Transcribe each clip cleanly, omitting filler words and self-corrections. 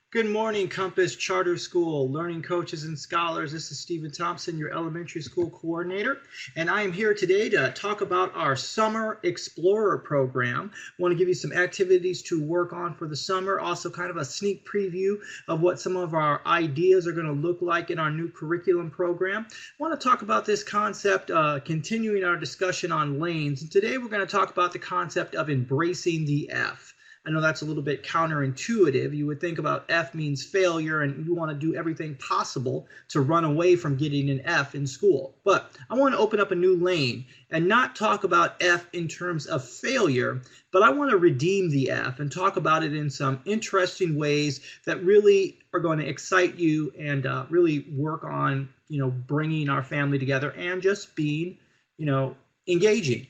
Good morning, Compass Charter School, learning coaches and scholars. This is Stephen Thompson, your elementary school coordinator, and I am here today to talk about our Summer Explorer program. I want to give you some activities to work on for the summer, also kind of a sneak preview of what some of our ideas are going to look like in our new curriculum program. I want to talk about this concept, continuing our discussion on lanes, and today we're going to talk about the concept of embracing the F. I know that's a little bit counterintuitive. You would think about F means failure and you want to do everything possible to run away from getting an F in school. But I want to open up a new lane and not talk about F in terms of failure, but I want to redeem the F and talk about it in some interesting ways that really are going to excite you and really work on, bringing our family together and just being, engaging.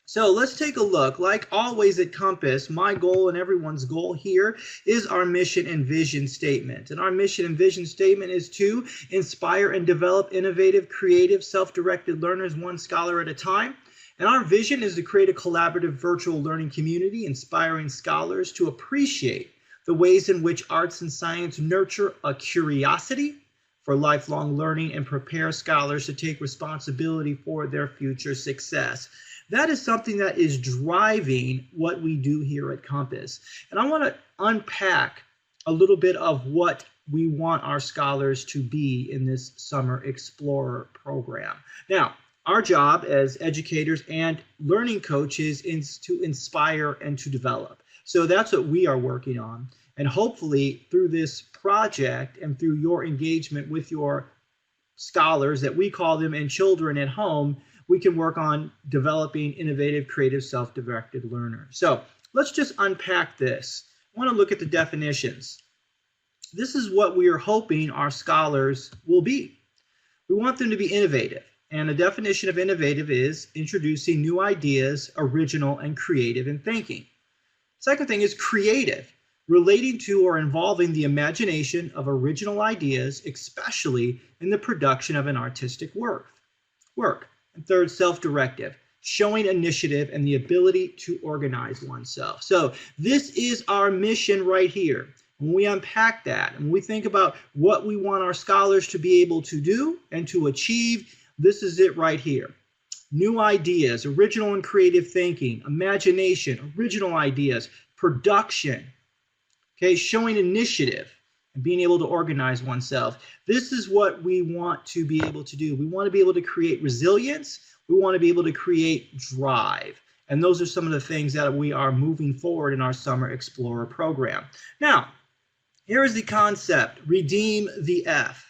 So let's take a look. Like always at Compass, my goal and everyone's goal here is our mission and vision statement. And our mission and vision statement is to inspire and develop innovative, creative, self-directed learners one scholar at a time. And our vision is to create a collaborative virtual learning community, inspiring scholars to appreciate the ways in which arts and science nurture a curiosity for lifelong learning and prepare scholars to take responsibility for their future success. That is something that is driving what we do here at Compass. And I want to unpack a little bit of what we want our scholars to be in this Summer Explorer program. Now, our job as educators and learning coaches is to inspire and to develop. So that's what we are working on. And hopefully through this project and through your engagement with your scholars that we call them and children at home, we can work on developing innovative, creative, self-directed learners. So let's just unpack this. I want to look at the definitions. This is what we are hoping our scholars will be. We want them to be innovative. And the definition of innovative is introducing new ideas, original and creative in thinking. Second thing is creative, relating to or involving the imagination of original ideas, especially in the production of an artistic work. And third, self-directive, showing initiative and the ability to organize oneself. So this is our mission right here. When we unpack that and we think about what we want our scholars to be able to do and to achieve, this is it right here. New ideas, original and creative thinking, imagination, original ideas, production, okay, showing initiative and being able to organize oneself. This is what we want to be able to do. We want to be able to create resilience. We want to be able to create drive. And those are some of the things that we are moving forward in our Summer Explorer program. Now, here is the concept, redeem the F,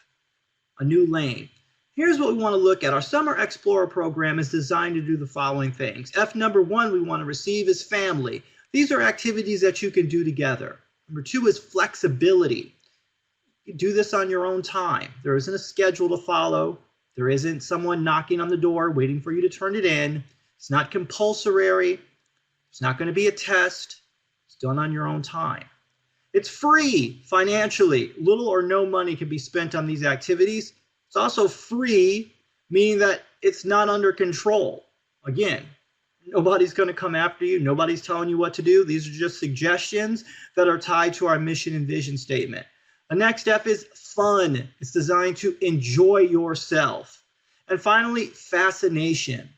a new lane. Here's what we want to look at. Our Summer Explorer program is designed to do the following things. F number one we want to receive is family. These are activities that you can do together. Number two is flexibility. You do this on your own time. There isn't a schedule to follow. There isn't someone knocking on the door waiting for you to turn it in. It's not compulsory. It's not going to be a test. It's done on your own time. It's free financially. Little or no money can be spent on these activities. It's also free, meaning that it's not under control. Again, nobody's going to come after you. Nobody's telling you what to do. These are just suggestions that are tied to our mission and vision statement. The next F is fun. It's designed to enjoy yourself. And finally, fascination.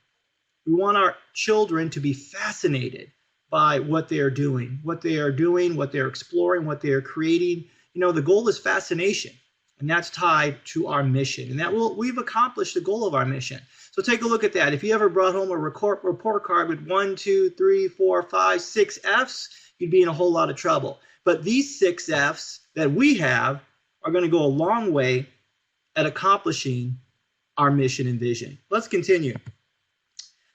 We want our children to be fascinated by what they are doing, what they're exploring, what they are creating. The goal is fascination, and that's tied to our mission. And we've accomplished the goal of our mission. So take a look at that. If you ever brought home a report card with 1, 2, 3, 4, 5, 6 Fs, you'd be in a whole lot of trouble. But these 6 Fs that we have are going to go a long way at accomplishing our mission and vision. Let's continue.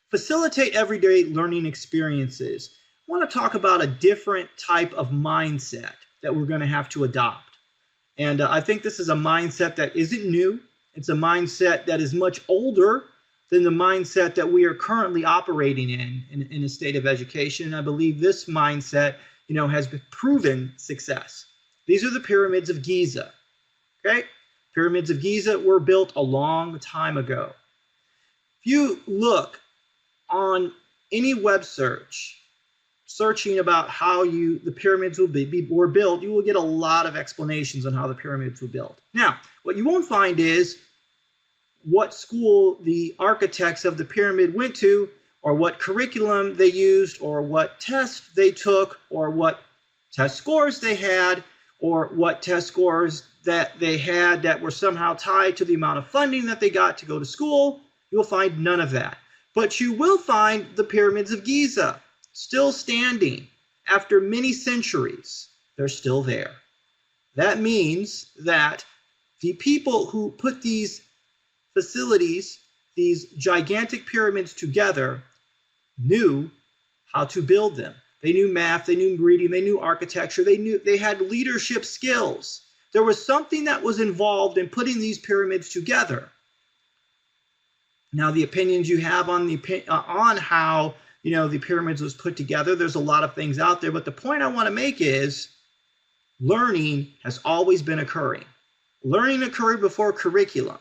Facilitate everyday learning experiences. I want to talk about a different type of mindset that we're going to have to adopt. And I think this is a mindset that isn't new. It's a mindset that is much older than the mindset that we are currently operating in a state of education. And I believe this mindset, has been proven success. These are the pyramids of Giza. Okay? Pyramids of Giza were built a long time ago. If you look on any web search searching about how the pyramids were built, you will get a lot of explanations on how the pyramids were built. Now, what you won't find is what school the architects of the pyramid went to, or what curriculum they used, or what tests they took, or what test scores they had, or what test scores that they had that were somehow tied to the amount of funding that they got to go to school. You'll find none of that. But you will find the pyramids of Giza still standing after many centuries. They're still there. That means that the people who put these facilities, these gigantic pyramids together, knew how to build them. They knew math, they knew reading, they knew architecture, they had leadership skills. There was something that was involved in putting these pyramids together. Now, the opinions you have on how the pyramids was put together, there's a lot of things out there, but the point I want to make is learning has always been occurring. Learning occurred before curriculum.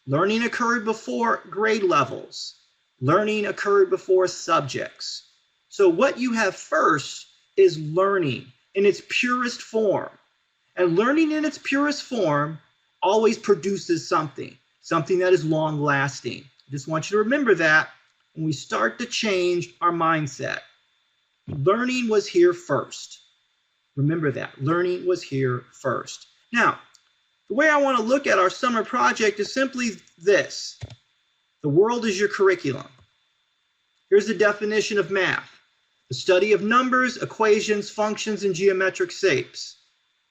Learning occurred before grade levels. Learning occurred before subjects. So what you have first is learning in its purest form. And learning in its purest form always produces something that is long lasting. I just want you to remember that when we start to change our mindset. Learning was here first. Remember that. Learning was here first. Now, the way I want to look at our summer project is simply this. The world is your curriculum. Here's the definition of math. The study of numbers, equations, functions, and geometric shapes,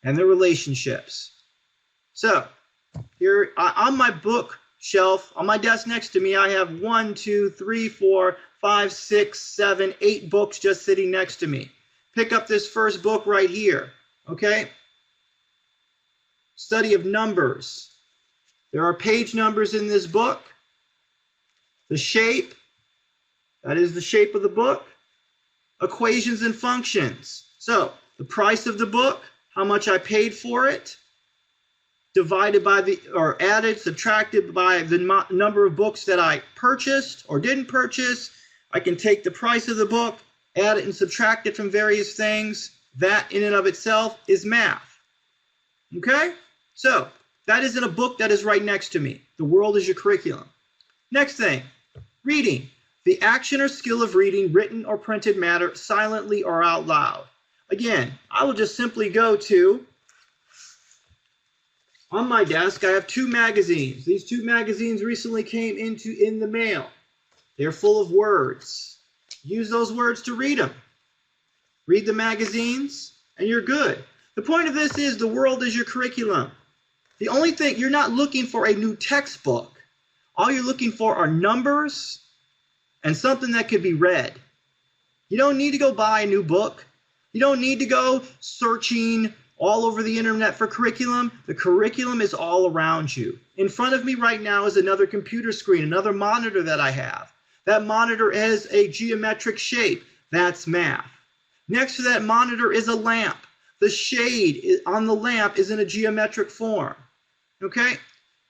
and their relationships. So, here on my bookshelf, on my desk next to me, I have 1, 2, 3, 4, 5, 6, 7, 8 books just sitting next to me. Pick up this first book right here, okay? Study of numbers. There are page numbers in this book. The shape, that is the shape of the book. Equations and functions. So, the price of the book, how much I paid for it, divided by added, subtracted by the number of books that I purchased or didn't purchase. I can take the price of the book, add it and subtract it from various things. That in and of itself is math. Okay? So, that is in a book that is right next to me. The world is your curriculum. Next thing, reading. The action or skill of reading written or printed matter silently or out loud. Again, I will just simply go to, on my desk, I have 2 magazines. These 2 magazines recently came in the mail. They're full of words. Use those words to read them. Read the magazines, and you're good. The point of this is the world is your curriculum. The only thing, you're not looking for a new textbook. All you're looking for are numbers and something that could be read. You don't need to go buy a new book. You don't need to go searching all over the internet for curriculum. The curriculum is all around you. In front of me right now is another computer screen, another monitor that I have. That monitor has a geometric shape. That's math. Next to that monitor is a lamp. The shade on the lamp is in a geometric form. Okay?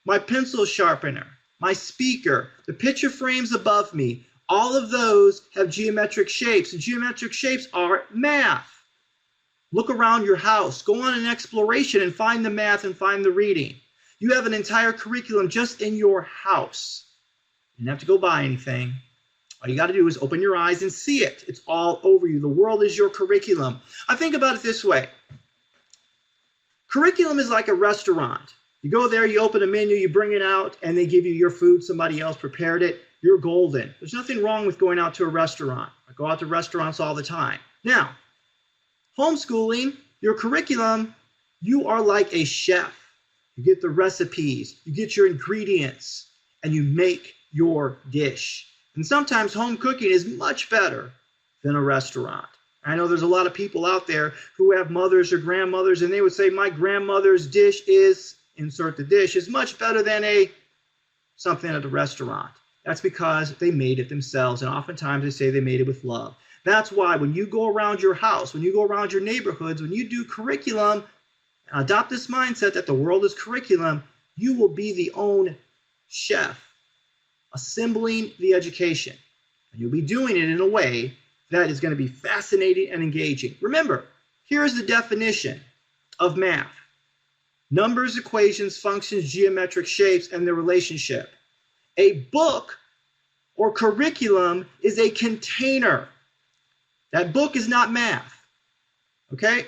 My pencil sharpener, my speaker, the picture frames above me, all of those have geometric shapes. And geometric shapes are math. Look around your house. Go on an exploration and find the math and find the reading. You have an entire curriculum just in your house. You don't have to go buy anything. All you got to do is open your eyes and see it. It's all over you. The world is your curriculum. I think about it this way. Curriculum is like a restaurant. You go there, you open a menu, you bring it out, and they give you your food. Somebody else prepared it. You're golden. There's nothing wrong with going out to a restaurant. I go out to restaurants all the time. Now, homeschooling, your curriculum, you are like a chef. You get the recipes, you get your ingredients, and you make your dish. And sometimes home cooking is much better than a restaurant. I know there's a lot of people out there who have mothers or grandmothers, and they would say, my grandmother's dish is, insert the dish, is much better than something at a restaurant. That's because they made it themselves, and oftentimes they say they made it with love. That's why when you go around your house, when you go around your neighborhoods, when you do curriculum, adopt this mindset that the world is curriculum, you will be the own chef, assembling the education. And you'll be doing it in a way that is going to be fascinating and engaging. Remember, here's the definition of math. Numbers, equations, functions, geometric shapes, and their relationship. A book or curriculum is a container. That book is not math. Okay?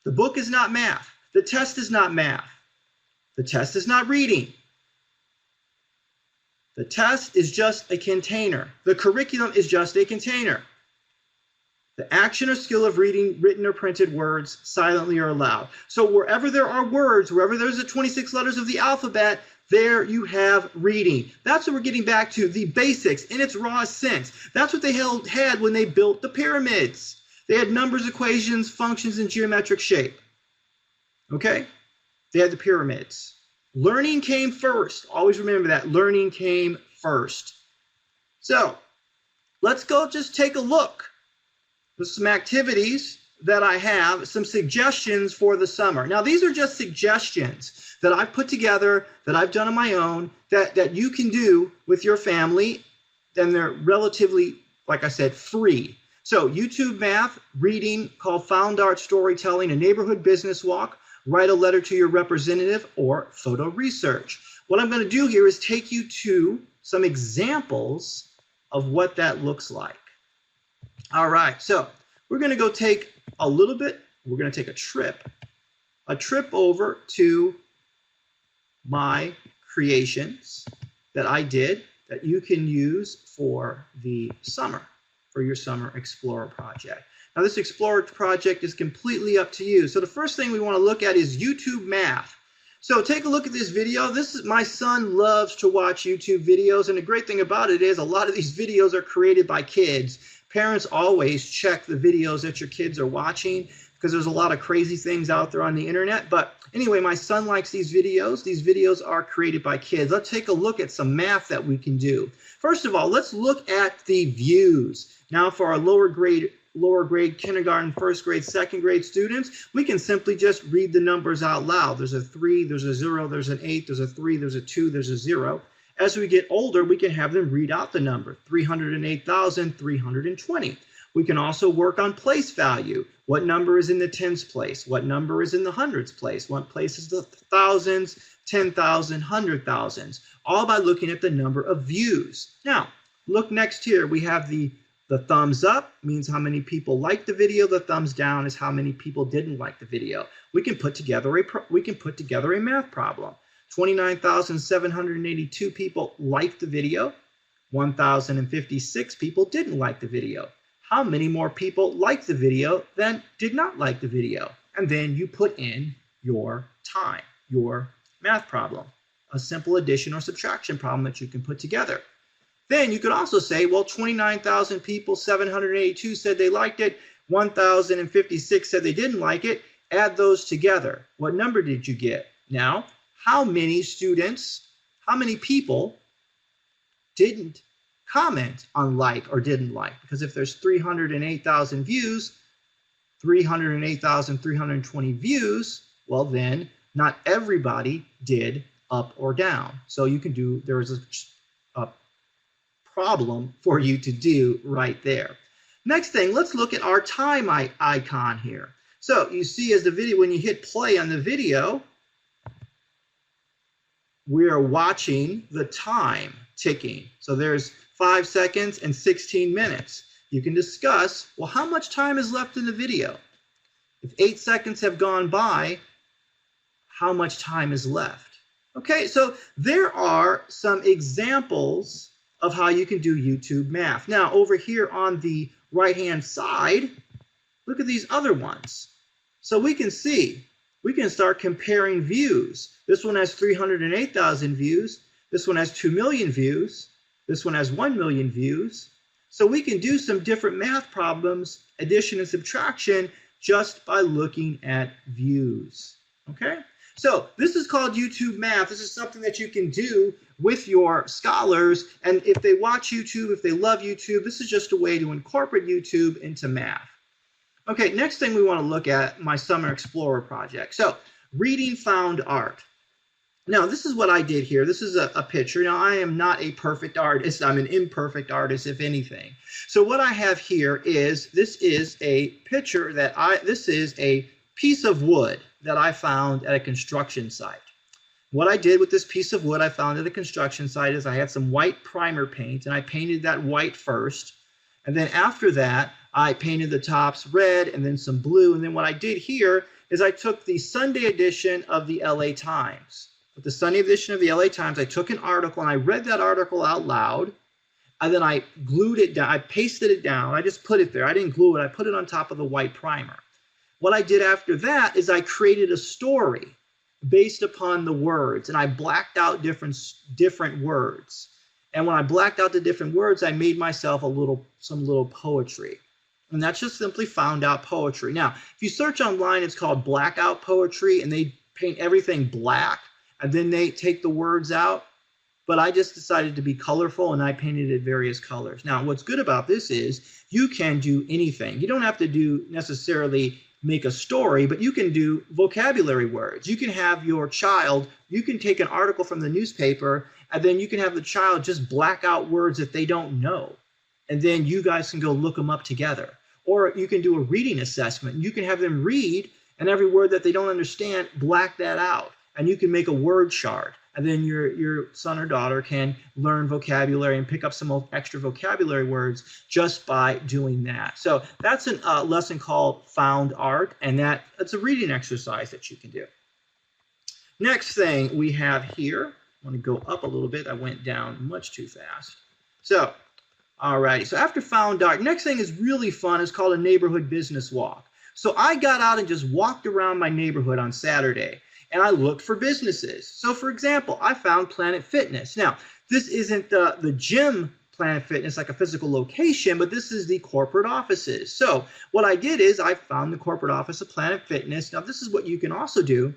The book is not math. The test is not math. The test is not reading. The test is just a container. The curriculum is just a container. The action or skill of reading written or printed words silently or aloud. So wherever there are words, wherever there's the 26 letters of the alphabet, there you have reading. That's what we're getting back to, the basics in its rawest sense. That's what they had when they built the pyramids. They had numbers, equations, functions, and geometric shape. Okay? They had the pyramids. Learning came first. Always remember that. Learning came first. So, let's go just take a look. There's some activities that I have, some suggestions for the summer. Now, these are just suggestions that I've put together, that I've done on my own, that you can do with your family, and they're relatively, like I said, free. So, YouTube math, reading called Found Art Storytelling, a neighborhood business walk, write a letter to your representative, or photo research. What I'm going to do here is take you to some examples of what that looks like. All right, so we're going to go take a little bit, we're going to take a trip over to my creations that I did that you can use for the summer, for your Summer Explorer project. Now, this Explorer project is completely up to you. So the first thing we want to look at is YouTube math. So take a look at this video. My son loves to watch YouTube videos, and the great thing about it is a lot of these videos are created by kids. Parents always check the videos that your kids are watching because there's a lot of crazy things out there on the internet. But anyway, my son likes these videos. These videos are created by kids. Let's take a look at some math that we can do. First of all, let's look at the views. Now, for our lower grade kindergarten, first grade, second grade students, we can simply just read the numbers out loud. There's a 3, there's a 0, there's an 8, there's a 3, there's a 2, there's a 0. As we get older, we can have them read out the number, 308,320. We can also work on place value. What number is in the tens place? What number is in the hundreds place? What place is the thousands, 10,000, 100,000s? All by looking at the number of views. Now, look next here. We have the thumbs up means how many people liked the video. The thumbs down is how many people didn't like the video. We can put together a math problem. 29,782 people liked the video. 1,056 people didn't like the video. How many more people liked the video than did not like the video? And then you put in your time, your math problem, a simple addition or subtraction problem that you can put together. Then you could also say, well, 29,000 people, 782 said they liked it, 1,056 said they didn't like it. Add those together. What number did you get? Now, how many students, how many people didn't comment on like or didn't like? Because if there's 308,000 views, 308,320 views, well then, not everybody did up or down. So you can do, there's a problem for you to do right there. Next thing, let's look at our time icon here. So you see as the video, when you hit play on the video, we are watching the time ticking. So there's 5 seconds and 16 minutes. You can discuss, well, how much time is left in the video? If 8 seconds have gone by, how much time is left? Okay, so there are some examples of how you can do YouTube math. Now, over here on the right-hand side, look at these other ones. So we can see, we can start comparing views. This one has 308,000 views. This one has 2 million views. This one has 1 million views. So we can do some different math problems, addition and subtraction, just by looking at views. Okay? So this is called YouTube math. This is something that you can do with your scholars. And if they watch YouTube, if they love YouTube, this is just a way to incorporate YouTube into math. Okay, next thing we want to look at, my Summer Explorer project. So, reading found art. Now, this is what I did here. This is a picture. Now, I am not a perfect artist. I'm an imperfect artist, if anything. So what I have here is, this is a picture this is a piece of wood that I found at a construction site. What I did with this piece of wood I found at a construction site is I had some white primer paint, and I painted that white first. And then after that, I painted the tops red and then some blue. And then what I did here is I took the Sunday edition of the LA Times. With the Sunday edition of the LA Times, I took an article and I read that article out loud, and then I glued it down. I pasted it down. I just put it there. I didn't glue it. I put it on top of the white primer. What I did after that is I created a story based upon the words, and I blacked out different words. And when I blacked out the different words, I made myself some little poetry. And that's just simply found out poetry. Now, if you search online, it's called blackout poetry, and they paint everything black, and then they take the words out. But I just decided to be colorful, and I painted it various colors. Now, what's good about this is you can do anything. You don't have to do necessarily make a story, but you can do vocabulary words. You can have your child, you can take an article from the newspaper, and then you can have the child just black out words that they don't know. And then you guys can go look them up together. Or you can do a reading assessment. You can have them read, and every word that they don't understand, black that out. And you can make a word chart, and then your son or daughter can learn vocabulary and pick up some extra vocabulary words just by doing that. So that's a lesson called Found Art, and it's a reading exercise that you can do. Next thing we have here, I want to go up a little bit. I went down much too fast. So, alrighty. So after Found Art, next thing is really fun. It's called a neighborhood business walk. So I got out and just walked around my neighborhood on Saturday, and I looked for businesses. So for example, I found Planet Fitness. Now, this isn't the gym Planet Fitness, like a physical location, but this is the corporate offices. So what I did is I found the corporate office of Planet Fitness. Now, this is what you can also do.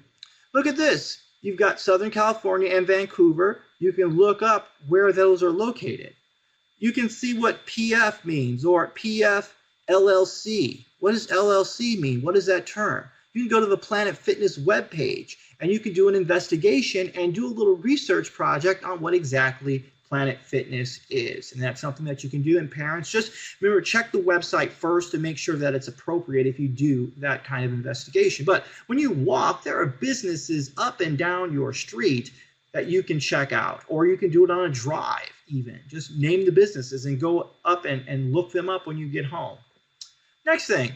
Look at this. You've got Southern California and Vancouver. You can look up where those are located. You can see what PF means, or PF LLC. What does LLC mean? What is that term? You can go to the Planet Fitness webpage, and you can do an investigation and do a little research project on what exactly Planet Fitness is. And that's something that you can do. And parents, just remember, check the website first to make sure that it's appropriate if you do that kind of investigation. But when you walk, there are businesses up and down your street that you can check out, or you can do it on a drive even. Just name the businesses and go up and look them up when you get home. Next thing.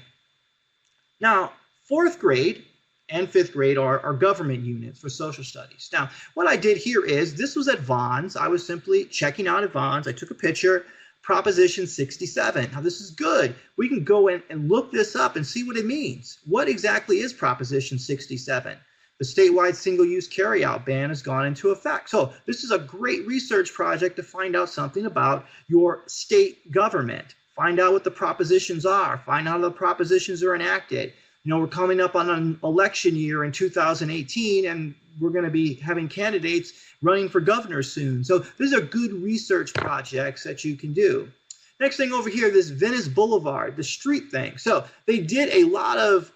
Now, 4th grade and 5th grade are government units for social studies. Now, what I did here is, this was at Vons. I was simply checking out at Vons. I took a picture, Proposition 67. Now, this is good. We can go in and look this up and see what it means. What exactly is Proposition 67? The statewide single-use carryout ban has gone into effect. So this is a great research project to find out something about your state government. Find out what the propositions are. Find out how the propositions are enacted. You know, we're coming up on an election year in 2018, and we're going to be having candidates running for governor soon. So these are good research projects that you can do. Next thing over here, this Venice Boulevard, the street thing. So they did a lot of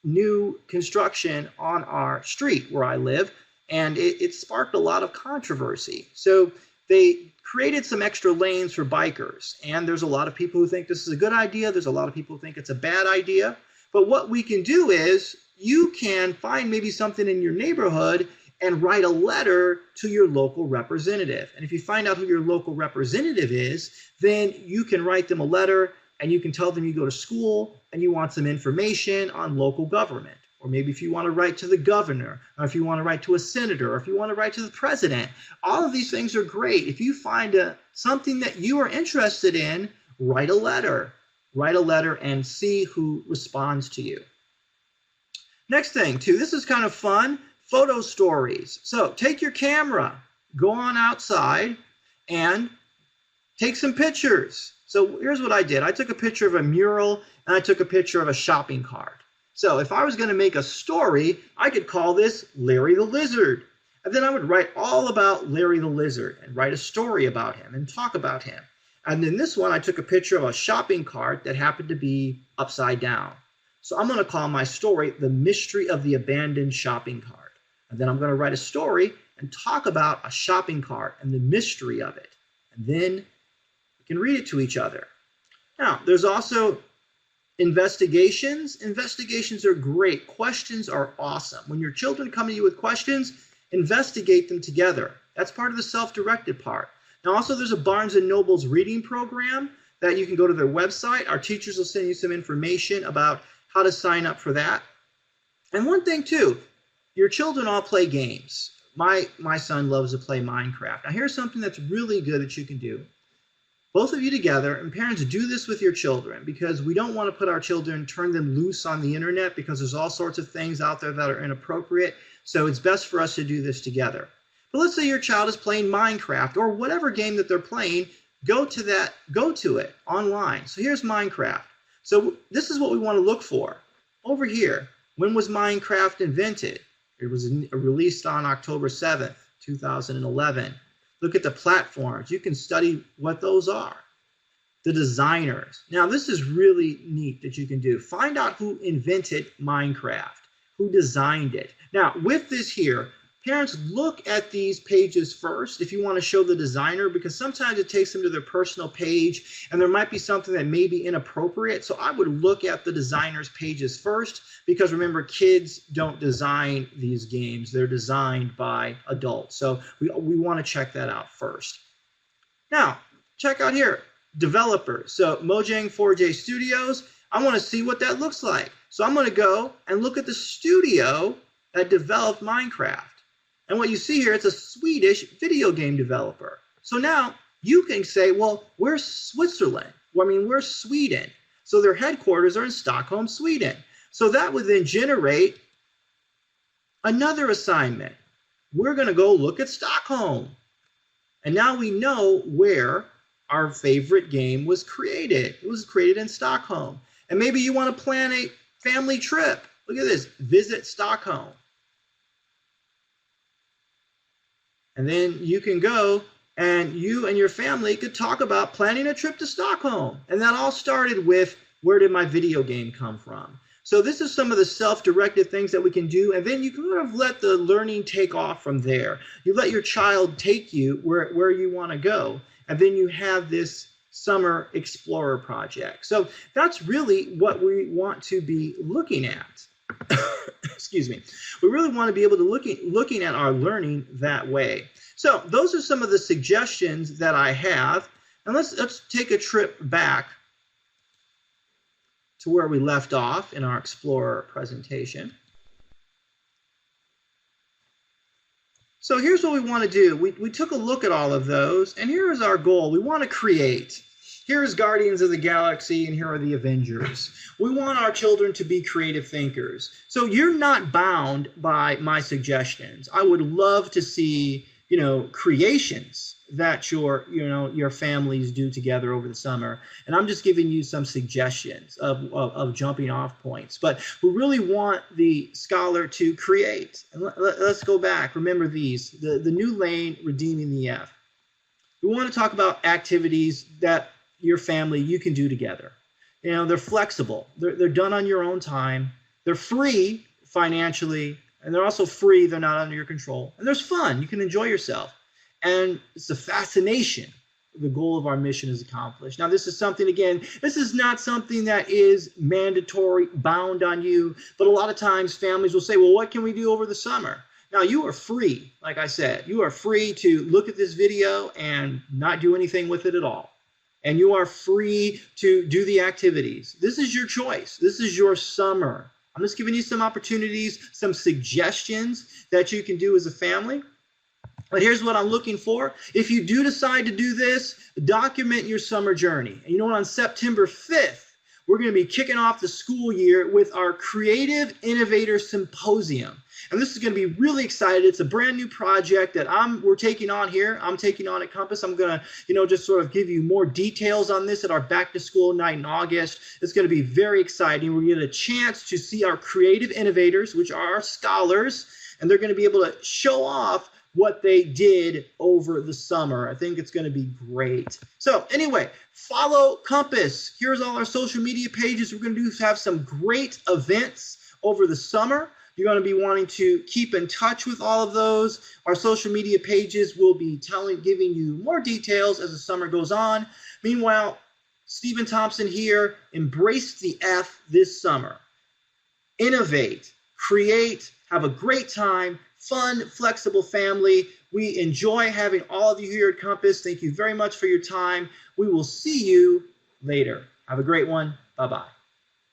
new construction on our street where I live, and it sparked a lot of controversy. So they created some extra lanes for bikers, and there's a lot of people who think this is a good idea. There's a lot of people who think it's a bad idea. But what we can do is, you can find maybe something in your neighborhood and write a letter to your local representative. And if you find out who your local representative is, then you can write them a letter, and you can tell them you go to school and you want some information on local government. Or maybe if you want to write to the governor, or if you want to write to a senator, or if you want to write to the president. All of these things are great. If you find something that you are interested in, write a letter. Write a letter and see who responds to you. Next thing, too, this is kind of fun, photo stories. So take your camera, go on outside, and take some pictures. So here's what I did. I took a picture of a mural, and I took a picture of a shopping cart. So if I was going to make a story, I could call this Larry the Lizard. And then I would write all about Larry the Lizard and write a story about him and talk about him. And then this one, I took a picture of a shopping cart that happened to be upside down. So I'm going to call my story The Mystery of the Abandoned Shopping Cart. And then I'm going to write a story and talk about a shopping cart and the mystery of it. And then we can read it to each other. Now, there's also investigations. Investigations are great. Questions are awesome. When your children come to you with questions, investigate them together. That's part of the self-directed part. Now, also, there's a Barnes & Noble's reading program that you can go to their website. Our teachers will send you some information about how to sign up for that. And one thing, too, your children all play games. My son loves to play Minecraft. Now, here's something that's really good that you can do. Both of you together, and parents, do this with your children, because we don't want to put our children, turn them loose on the internet, because there's all sorts of things out there that are inappropriate. So it's best for us to do this together. But let's say your child is playing Minecraft or whatever game that they're playing. Go to it online. So here's Minecraft. So this is what we want to look for. Over here, when was Minecraft invented? It was released on October 7th, 2011. Look at the platforms. You can study what those are. The designers. Now, this is really neat that you can do. Find out who invented Minecraft, who designed it. Now, with this here, parents, look at these pages first if you want to show the designer, because sometimes it takes them to their personal page and there might be something that may be inappropriate. So I would look at the designer's pages first, because remember, kids don't design these games. They're designed by adults. So we want to check that out first. Now, check out here, developers. So Mojang 4J Studios, I want to see what that looks like. So I'm going to go and look at the studio that developed Minecraft. And what you see here, it's a Swedish video game developer. So now you can say, well, where's Switzerland? Well, I mean, where's Sweden? So their headquarters are in Stockholm, Sweden. So that would then generate another assignment. We're going to go look at Stockholm. And now we know where our favorite game was created. It was created in Stockholm. And maybe you want to plan a family trip. Look at this, visit Stockholm. And then you can go and you and your family could talk about planning a trip to Stockholm. And that all started with, where did my video game come from? So this is some of the self-directed things that we can do. And then you can kind of let the learning take off from there. You let your child take you where you want to go. And then you have this Summer Explorer project. So that's really what we want to be looking at. Excuse me. We really want to be able to looking at our learning that way. So those are some of the suggestions that I have. And let's take a trip back to where we left off in our Explorer presentation. So here's what we want to do. We took a look at all of those, and here is our goal. We want to create. Here's Guardians of the Galaxy, and here are the Avengers. We want our children to be creative thinkers. So you're not bound by my suggestions. I would love to see, creations that your families do together over the summer. And I'm just giving you some suggestions of jumping off points. But we really want the scholar to create. And let's go back. Remember these, the new lane, redeeming the F. We want to talk about activities that your family, you can do together. They're flexible. They're done on your own time. They're free financially, and they're also free. They're not under your control. And there's fun. You can enjoy yourself. And it's the fascination. The goal of our mission is accomplished. Now, this is something, again, this is not something that is mandatory, bound on you. But a lot of times families will say, well, what can we do over the summer? Now, you are free, like I said. You are free to look at this video and not do anything with it at all. And you are free to do the activities. This is your choice. This is your summer. I'm just giving you some opportunities, some suggestions that you can do as a family. But here's what I'm looking for. If you do decide to do this, document your summer journey. And you know what? On September 5th, we're going to be kicking off the school year with our Creative Innovator Symposium. And this is going to be really exciting. It's a brand new project that we're taking on here. I'm taking on at Compass. I'm going to, just sort of give you more details on this at our back to school night in August. It's going to be very exciting. We're going to get a chance to see our creative innovators, which are our scholars, and they're going to be able to show off what they did over the summer. I think it's going to be great. So anyway, follow Compass. Here's all our social media pages. We're going to have some great events over the summer. You're going to be wanting to keep in touch with all of those. Our social media pages will be giving you more details as the summer goes on. Meanwhile, Stephen Thompson here. Embrace the F this summer. Innovate, create, have a great time, fun, flexible family. We enjoy having all of you here at Compass. Thank you very much for your time. We will see you later. Have a great one. Bye-bye.